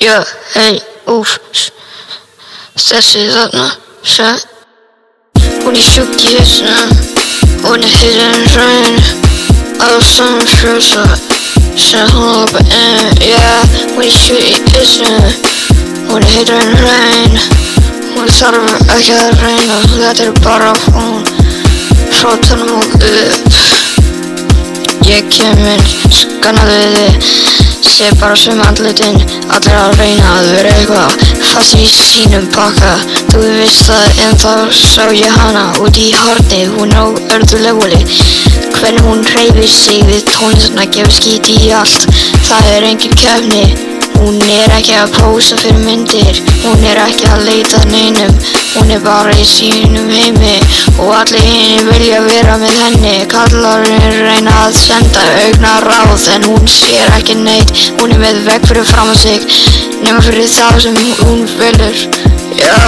Já, hei, úff, þessi þarna, sæt. Hún sjúk í hausnum, hún heitir Hraun, ásamt frjósa, sem hún labba inn. Já, hún sjúk í hausnum, hún heitir Hraun, hún þarf ekki að reyna, þetta bara hún, frá tánum og upp. Ég kem inn, skannaði þig, sé bara sömu andlitin, allir að reyna að vera eitthvað fast í sínum pakka. Þú veist það, en þá sá ég hana út í horni, hún á örðulevuli. Hvernig hún hreyfir sig við tónlistina gefur skít í allt. Það engin keppni, hún ekki að pósa fyrir myndir, hún ekki að leita að neinum, hún bara í sínum heimi og allir hinir vilja vera með henni. Kallarinn reyna að senda augnaráð en hún sér ekki neitt, hún með vegg fyrir framan sig nema fyrir það sem hún velur. Já,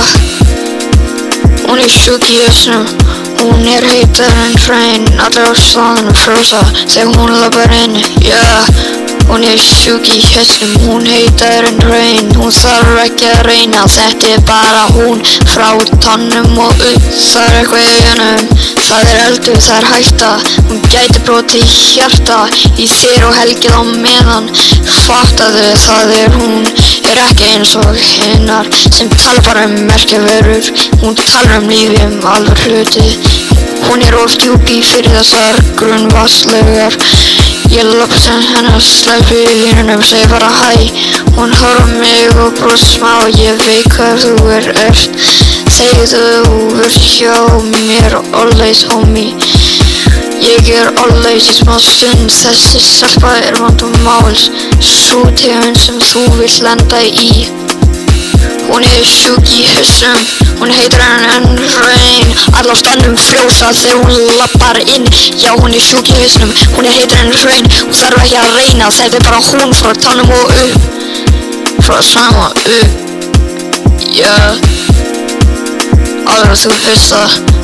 hún sjúk í hausnum, hún heitar en Hraun, allir á staðnum frjósa þegar hún labbar inn. Já, hún sjúk í hausnum, hún heitar en Hraun, hún þarf ekki að reyna, þetta bara hún, frá tánum og upp. Það eitthvað í augunum, það eldur, það hætta, hún gæti brotið hjarta í þér og helgið á meðan. Fattaðu, það hún ekki eins og hinnar sem tala bara merkjavörur, hún talar lífi, alveg hluti. Hún of djúp í fyrir þessar grunnvatnslaugar. Ég labba sem hennar, sleppi í línunum, segi bara hæ. Hún horfir á mig og brosir smá, ég veit hvað þú ert. Þegar þú ert hjá mér, always homie. Ég always í smá stund, þessi stelpa vandamáls, sú tegund sem þú vilt lenda í. Hún sjúk í hausnum, hún heitir en Hraun, allir á staðnum frjósa þegar hún labbar inn. Já, hún sjúk í hausnum, hún heitir en Hraun, hún þarf ekki að reyna, þetta bara hún, frá tánum og upp. Frá sama upp. Já, alveg þú veist það.